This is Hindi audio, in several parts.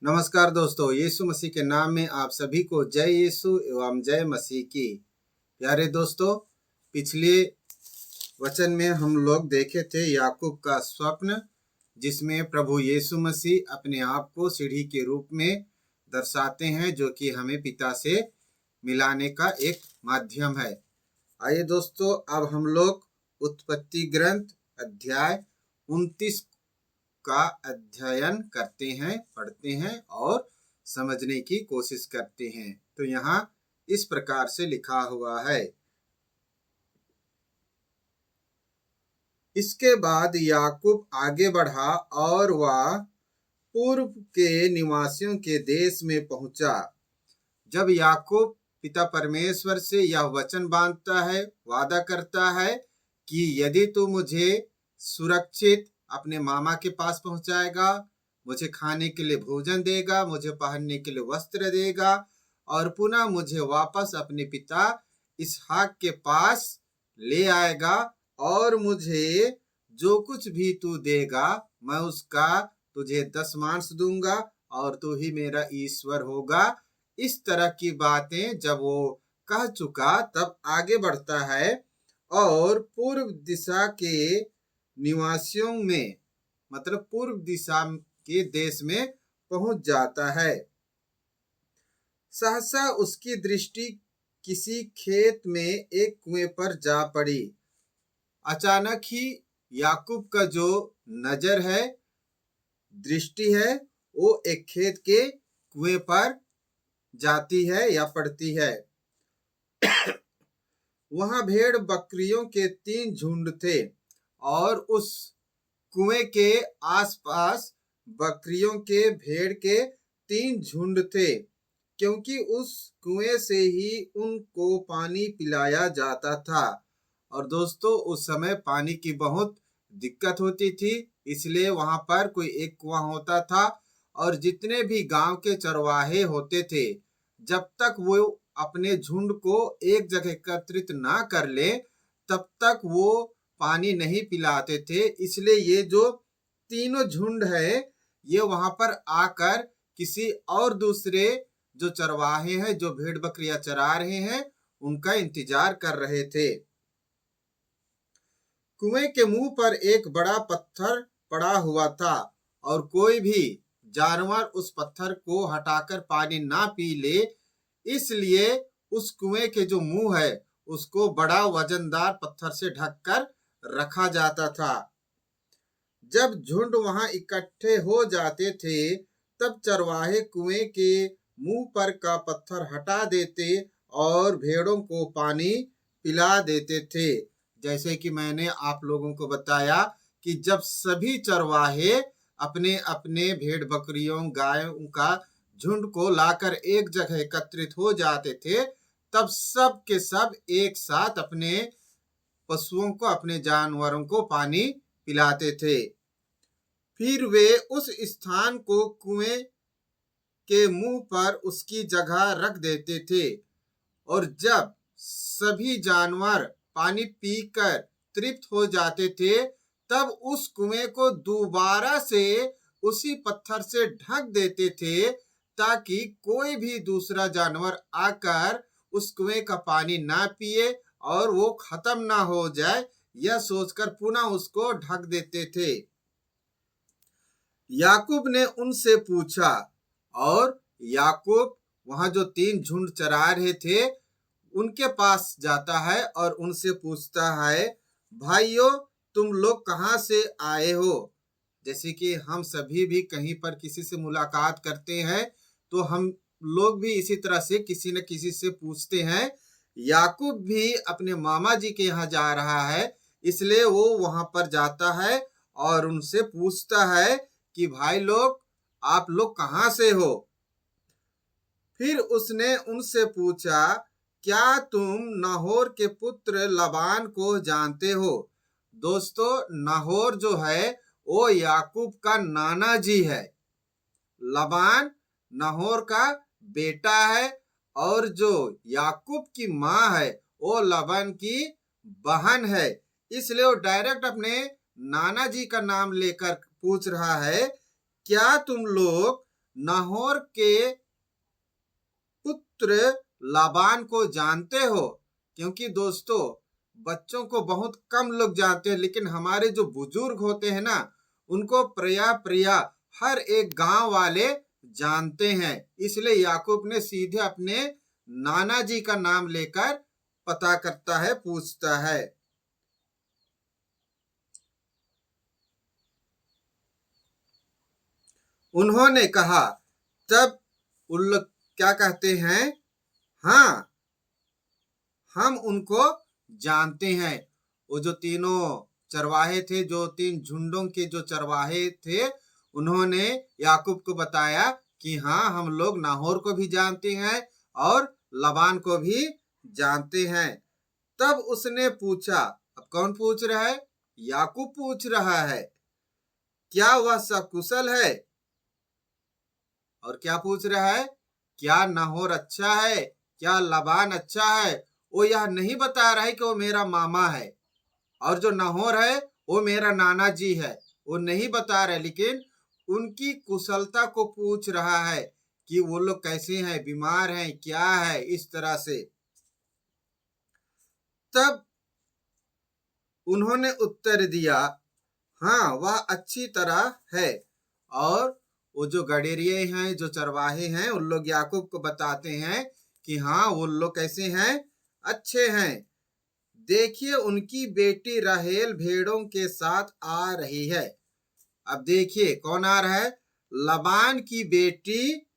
नमस्कार दोस्तों, यीशु मसीह के नाम में आप सभी को जय यीशु एवं जय मसीह की। प्यारे दोस्तों, पिछले वचन में हम लोग देखे थे याकूब का स्वप्न, जिसमें प्रभु यीशु मसीह अपने आप को सीढ़ी के रूप में दर्शाते हैं, जो कि हमें पिता से मिलाने का एक माध्यम है। आइए दोस्तों, अब हम लोग उत्पत्ति ग्रंथ अध्याय 29 का अध्ययन करते हैं, पढ़ते हैं और समझने की कोशिश करते हैं। तो यहाँ इस प्रकार से लिखा हुआ है। इसके बाद याकूब आगे बढ़ा और वह पूर्व के निवासियों के देश में पहुंचा। जब याकूब पिता परमेश्वर से यह वचन बांधता है, वादा करता है कि यदि तू मुझे सुरक्षित अपने मामा के पास पहुंचाएगा, मुझे खाने के लिए भोजन देगा, मुझे पहनने के लिए वस्त्र देगा और पुनः मुझे वापस अपने पिता इसहाक के पास ले आएगा और मुझे जो कुछ भी तू देगा मैं उसका तुझे दशमांश दूंगा और तू ही मेरा ईश्वर होगा। इस तरह की बातें जब वो कह चुका, तब आगे बढ़ता है और पूर्व दिशा के निवासियों में, मतलब पूर्व दिशा के देश में पहुंच जाता है। सहसा उसकी दृष्टि किसी खेत में एक कुएं पर जा पड़ी। अचानक ही याकूब का जो नजर है, दृष्टि है, वो एक खेत के कुएं पर जाती है या पड़ती है। वहां भेड़ बकरियों के 3 झुंड थे और उस कुएं के आसपास बकरियों के, भेड़ के 3 झुंड थे, क्योंकि उस कुएं से ही उनको पानी पिलाया जाता था। और दोस्तों, उस समय पानी की बहुत दिक्कत होती थी, इसलिए वहां पर कोई एक कुआं होता था और जितने भी गांव के चरवाहे होते थे, जब तक वो अपने झुंड को एक जगह एकत्रित ना कर ले, तब तक वो पानी नहीं पिलाते थे। इसलिए ये जो तीनों झुंड है, ये वहां पर आकर किसी और दूसरे जो चरवाहे हैं, जो भेड़ बकरियां चरा रहे हैं, उनका इंतजार कर रहे थे। कुएं के मुंह पर एक बड़ा पत्थर पड़ा हुआ था और कोई भी जानवर उस पत्थर को हटाकर पानी ना पी ले, इसलिए उस कुएं के जो मुंह है उसको बड़ा वजनदार पत्थर से ढककर रखा जाता था। जब झुंड वहां इकट्ठे हो जाते थे, तब चरवाहे कुएं के मुंह पर का पत्थर हटा देते और भेड़ों को पानी पिला देते थे। जैसे कि मैंने आप लोगों को बताया कि जब सभी चरवाहे अपने अपने भेड़ बकरियों, गायों का झुंड को लाकर एक जगह एकत्रित हो जाते थे, तब सब के सब एक साथ अपने पशुओं को, अपने जानवरों को पानी पिलाते थे। फिर वे उस स्थान को कुएं के मुंह पर उसकी जगह रख देते थे और जब सभी जानवर पानी पीकर तृप्त हो जाते थे, तब उस कुएं को दोबारा से उसी पत्थर से ढक देते थे, ताकि कोई भी दूसरा जानवर आकर उस कुएं का पानी ना पिए और वो खत्म ना हो जाए, यह सोचकर पुनः उसको ढक देते थे। याकूब ने उनसे पूछा और याकूब वहां जो 3 झुंड चरा रहे थे उनके पास जाता है और उनसे पूछता है, भाइयों, तुम लोग कहाँ से आए हो? जैसे कि हम सभी भी कहीं पर किसी से मुलाकात करते हैं, तो हम लोग भी इसी तरह से किसी न किसी से पूछते हैं। याकूब भी अपने मामा जी के यहाँ जा रहा है, इसलिए वो वहां पर जाता है और उनसे पूछता है कि भाई लोग, आप लोग कहाँ से हो? फिर उसने उनसे पूछा, क्या तुम नाहोर के पुत्र लबान को जानते हो? दोस्तों, नाहोर जो है वो याकूब का नाना जी है। लबान नाहोर का बेटा है और जो याकूब की माँ है वो लबान की बहन है। इसलिए वो डायरेक्ट अपने नाना जी का नाम लेकर पूछ रहा है, क्या तुम लोग नाहोर के पुत्र लाबान को जानते हो? क्योंकि दोस्तों, बच्चों को बहुत कम लोग जानते हैं, लेकिन हमारे जो बुजुर्ग होते हैं ना, उनको प्रिया प्रिया हर एक गांव वाले जानते हैं। इसलिए याकूब ने सीधे अपने नाना जी का नाम लेकर पता करता है, पूछता है। उन्होंने कहा, तब उन लोग क्या कहते हैं, हाँ, हम उनको जानते हैं। वो जो तीनों चरवाहे थे, जो तीन झुंडों के जो चरवाहे थे, उन्होंने याकूब को बताया कि हाँ, हम लोग नाहोर को भी जानते हैं और लबान को भी जानते हैं। तब उसने पूछा, अब कौन पूछ रहा है? याकूब पूछ रहा है, क्या वह सकुशल है? और क्या पूछ रहा है? क्या नाहोर अच्छा है? क्या लबान अच्छा है? वो यह नहीं बता रहा है कि वो मेरा मामा है और जो नाहोर है वो मेरा नाना जी है, वो नहीं बता रहे, लेकिन उनकी कुशलता को पूछ रहा है कि वो लोग कैसे हैं, बीमार हैं, क्या है, इस तरह से। तब उन्होंने उत्तर दिया, हाँ, वह अच्छी तरह है। और वो जो गडेरिये हैं, जो चरवाहे हैं, उन लोग याकूब को बताते हैं कि हाँ, वो लोग कैसे हैं, अच्छे हैं। देखिए, उनकी बेटी राहेल भेड़ों के साथ आ रही है। अब देखिए कौन आ रहा है? लबान की बेटी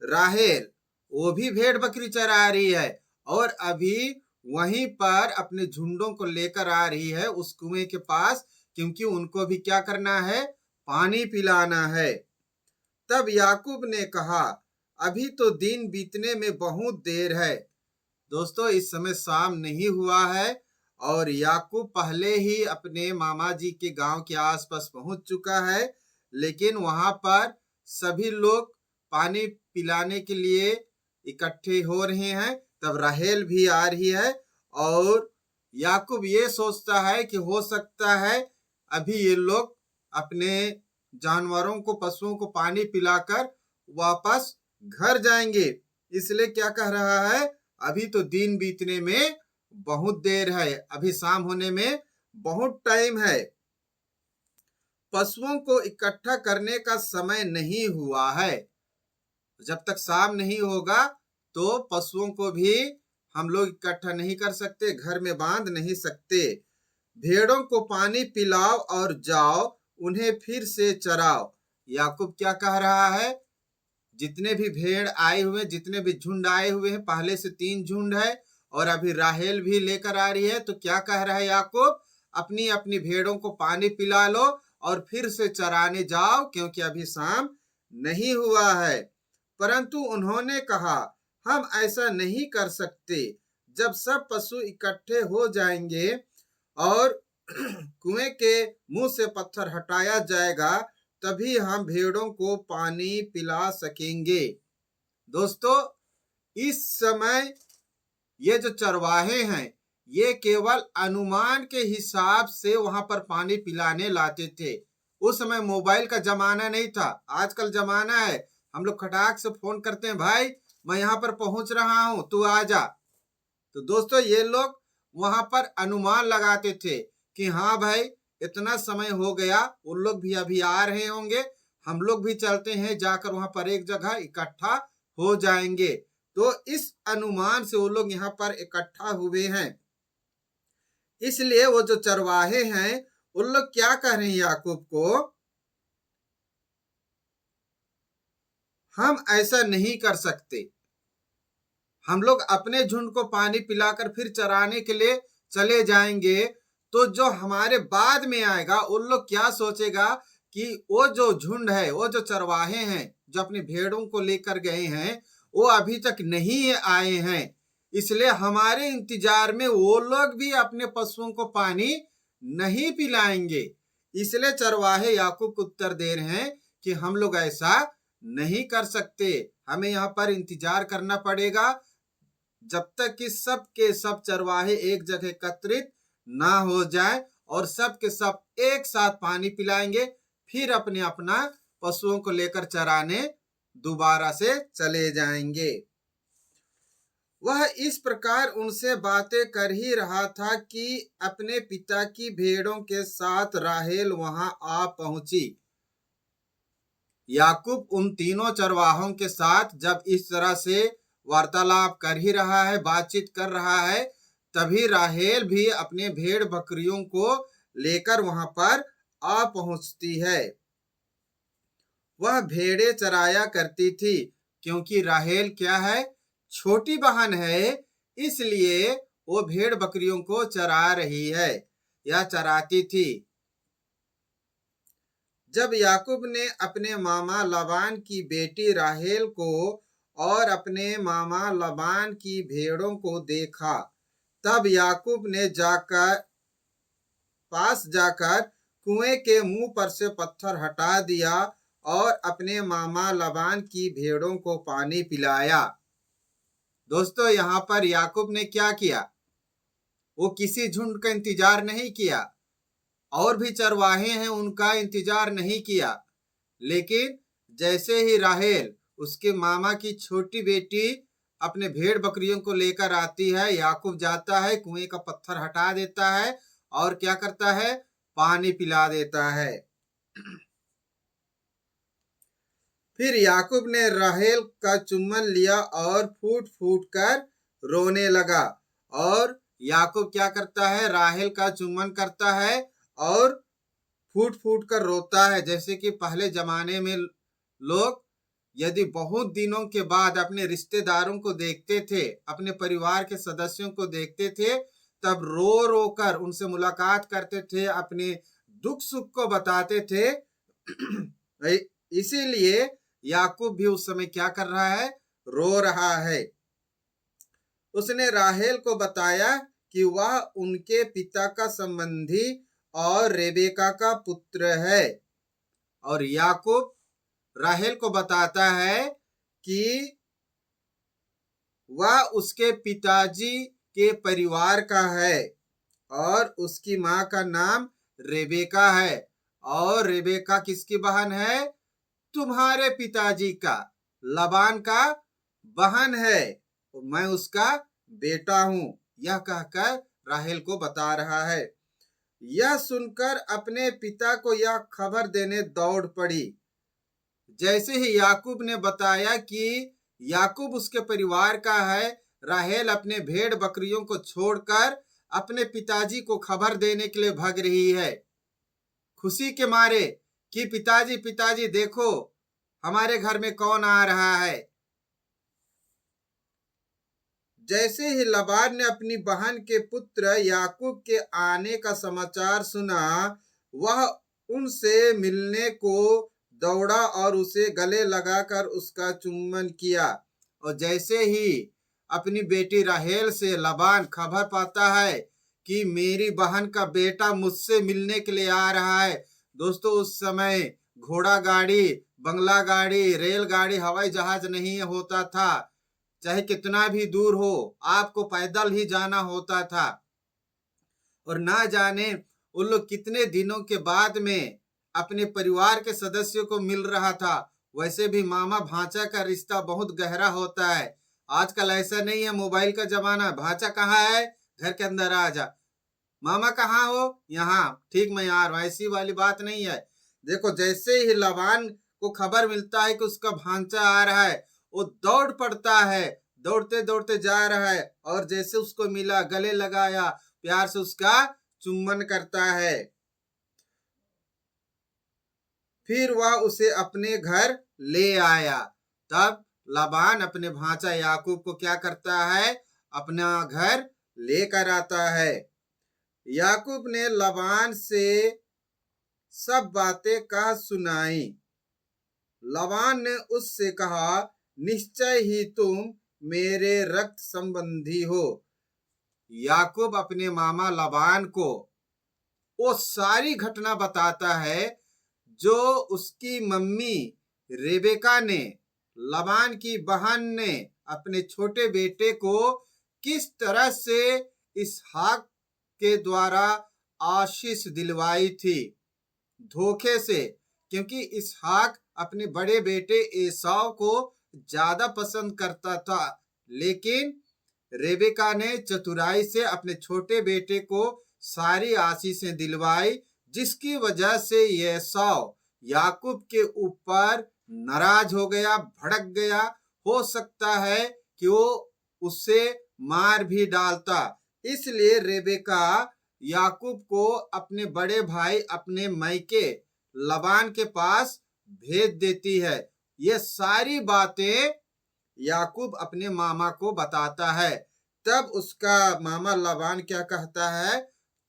राहेल, वो भी भेड़ बकरी चरा रही है और अभी वहीं पर अपने झुंडों को लेकर आ रही है उस कुएं के पास, क्योंकि उनको भी क्या करना है? पानी पिलाना है। तब याकूब ने कहा, अभी तो दिन बीतने में बहुत देर है। दोस्तों, इस समय शाम नहीं हुआ है और याकूब पहले ही अपने मामा जी के गांव के आसपास पहुंच चुका है, लेकिन वहां पर सभी लोग पानी पिलाने के लिए इकट्ठे हो रहे हैं। तब राहेल भी आ रही है और याकूब ये सोचता है कि हो सकता है अभी ये लोग अपने जानवरों को, पशुओं को पानी पिलाकर वापस घर जाएंगे। इसलिए क्या कह रहा है? अभी तो दिन बीतने में बहुत देर है, अभी शाम होने में बहुत टाइम है। पशुओं को इकट्ठा करने का समय नहीं हुआ है। जब तक शाम नहीं होगा तो पशुओं को भी हम लोग इकट्ठा नहीं कर सकते, घर में बांध नहीं सकते। भेड़ों को पानी पिलाओ और जाओ, उन्हें फिर से चराओ। याकूब क्या कह रहा है? जितने भी भेड़ आए हुए, जितने भी झुंड आए हुए हैं, पहले से 3 झुंड है और अभी राहेल भी लेकर आ रही है, तो क्या कह रहा है याकूब? अपनी अपनी भेड़ों को पानी पिला लो और फिर से चराने जाओ, क्योंकि अभी शाम नहीं हुआ है। परंतु उन्होंने कहा, हम ऐसा नहीं कर सकते। जब सब पशु इकट्ठे हो जाएंगे और कुएं के मुंह से पत्थर हटाया जाएगा, तभी हम भेड़ों को पानी पिला सकेंगे। दोस्तों, इस समय ये जो चरवाहे हैं, ये केवल अनुमान के हिसाब से वहां पर पानी पिलाने लाते थे। उस समय मोबाइल का जमाना नहीं था, आजकल जमाना है। हम लोग खटाक से फोन करते हैं, भाई मैं यहाँ पर पहुंच रहा हूं, तू आ जा। तो दोस्तों, ये लोग वहां पर अनुमान लगाते थे कि हाँ भाई, इतना समय हो गया, उन लोग भी अभी आ रहे होंगे, हम लोग भी चलते हैं, जाकर वहां पर एक जगह इकट्ठा हो जाएंगे। तो इस अनुमान से वो लोग यहाँ पर इकट्ठा हुए हैं। इसलिए वो जो चरवाहे हैं, उन लोग क्या कह रहे हैं याकूब को? हम ऐसा नहीं कर सकते। हम लोग अपने झुंड को पानी पिलाकर फिर चराने के लिए चले जाएंगे, तो जो हमारे बाद में आएगा उन लोग क्या सोचेगा कि वो जो झुंड है, वो जो चरवाहे हैं, जो अपनी भेड़ों को लेकर गए हैं, वो अभी तक नहीं आए हैं। इसलिए हमारे इंतजार में वो लोग भी अपने पशुओं को पानी नहीं पिलाएंगे। इसलिए चरवाहे याकूब को उत्तर दे रहे हैं कि हम लोग ऐसा नहीं कर सकते, हमें यहाँ पर इंतजार करना पड़ेगा जब तक कि सब के सब चरवाहे एक जगह एकत्रित ना हो जाए और सब के सब एक साथ पानी पिलाएंगे, फिर अपने अपना पशुओं को लेकर चराने दोबारा से चले जाएंगे। वह इस प्रकार उनसे बातें कर ही रहा था कि अपने पिता की भेड़ों के साथ राहेल वहां आ पहुंची। याकूब उन तीनों चरवाहों के साथ जब इस तरह से वार्तालाप कर ही रहा है, बातचीत कर रहा है, तभी राहेल भी अपने भेड़ बकरियों को लेकर वहां पर आ पहुंचती है। वह भेड़ें चराया करती थी, क्योंकि राहेल क्या है, छोटी बहन है, इसलिए वो भेड़ बकरियों को चरा रही है या चराती थी। जब याकूब ने अपने मामा लाबान की बेटी राहेल को और अपने मामा लाबान की भेड़ों को देखा, तब याकूब ने पास जाकर कुएं के मुंह पर से पत्थर हटा दिया और अपने मामा लाबान की भेड़ों को पानी पिलाया। दोस्तों, यहाँ पर याकूब ने क्या किया, वो किसी झुंड का इंतजार नहीं किया, और भी चरवाहे हैं उनका इंतजार नहीं किया, लेकिन जैसे ही राहेल उसके मामा की छोटी बेटी अपने भेड़ बकरियों को लेकर आती है, याकूब जाता है, कुएं का पत्थर हटा देता है और क्या करता है, पानी पिला देता है। फिर याकूब ने राहेल का चुम्बन लिया और फूट फूट कर रोने लगा। और याकूब क्या करता है, राहेल का चुम्बन करता है और फूट फूट कर रोता है। जैसे कि पहले जमाने में लोग यदि बहुत दिनों के बाद अपने रिश्तेदारों को देखते थे, अपने परिवार के सदस्यों को देखते थे, तब रो रो कर उनसे मुलाकात करते थे, अपने दुख सुख को बताते थे। इसीलिए याकूब भी उस समय क्या कर रहा है, रो रहा है। उसने राहेल को बताया कि वह उनके पिता का संबंधी और रेबेका का पुत्र है। और याकूब राहेल को बताता है कि वह उसके पिताजी के परिवार का है और उसकी माँ का नाम रेबेका है। और रेबेका किसकी बहन है, तुम्हारे पिताजी का, लाबान का बहन है, मैं उसका बेटा हूं, यह कहकर राहेल को बता रहा है। यह सुनकर अपने पिता को यह खबर देने दौड़ पड़ी। जैसे ही याकूब ने बताया कि याकूब उसके परिवार का है, राहेल अपने भेड़ बकरियों को छोड़कर अपने पिताजी को खबर देने के लिए भाग रही है, खुशी के मारे कि पिताजी पिताजी देखो हमारे घर में कौन आ रहा है। जैसे ही लाबान ने अपनी बहन के पुत्र याकूब के आने का समाचार सुना, वह उनसे मिलने को दौड़ा और उसे गले लगाकर उसका चुम्बन किया। और जैसे ही अपनी बेटी राहेल से लाबान खबर पाता है कि मेरी बहन का बेटा मुझसे मिलने के लिए आ रहा है। दोस्तों, उस समय घोड़ा गाड़ी, बंगला गाड़ी, रेलगाड़ी, हवाई जहाज नहीं होता था। चाहे कितना भी दूर हो, आपको पैदल ही जाना होता था। और ना जाने उन लोग कितने दिनों के बाद में अपने परिवार के सदस्यों को मिल रहा था। वैसे भी मामा भांचा का रिश्ता बहुत गहरा होता है। आजकल ऐसा नहीं है, मोबाइल का जमाना, भांचा कहाँ है, घर के अंदर आ जा, मामा कहाँ हो, यहाँ, ठीक मैं आ रहा हूं, ऐसी वाली बात नहीं है। देखो, जैसे ही लाबान को खबर मिलता है कि उसका भांचा आ रहा है, वो दौड़ पड़ता है, दौड़ते दौड़ते जा रहा है और जैसे उसको मिला, गले लगाया, प्यार से उसका चुम्बन करता है। फिर वह उसे अपने घर ले आया। तब लाबान अपने भांचा याकूब को क्या करता है, अपना घर लेकर आता है। याकूब ने लाबान से सब बातें कह सुनाई। लाबान ने उससे कहा, निश्चय ही तुम मेरे रक्त संबंधी हो। याकूब अपने मामा लाबान को वो सारी घटना बताता है जो उसकी मम्मी रेबेका ने, लाबान की बहन ने अपने छोटे बेटे को किस तरह से इसहाक के द्वारा आशीष दिलवाई थी, धोखे से। क्योंकि इसहाक अपने बड़े बेटे एसाव को ज्यादा पसंद करता था, लेकिन रेबेका ने चतुराई से अपने छोटे बेटे को सारी आशीषें दिलवाई, जिसकी वजह से एसाव याकूब के ऊपर नाराज हो गया, भड़क गया। हो सकता है कि वो उसे मार भी डालता। इसलिए रेबेका याकूब को अपने बड़े भाई अपने मायके लबान के पास भेज देती है। ये सारी बातें याकूब अपने मामा को बताता है। तब उसका मामा लबान क्या कहता है,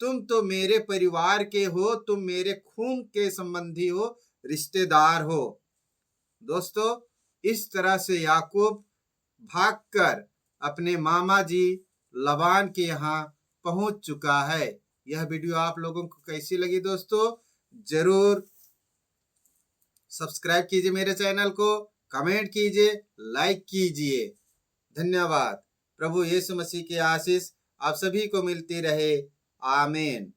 तुम तो मेरे परिवार के हो, तुम मेरे खून के संबंधी हो, रिश्तेदार हो। दोस्तों, इस तरह से याकूब भागकर अपने मामा जी लबान के यहाँ पहुंच चुका है। यह वीडियो आप लोगों को कैसी लगी दोस्तों? जरूर सब्सक्राइब कीजिए मेरे चैनल को, कमेंट कीजिए, लाइक कीजिए। धन्यवाद। प्रभु यीशु मसीह की आशीष आप सभी को मिलती रहे। आमीन।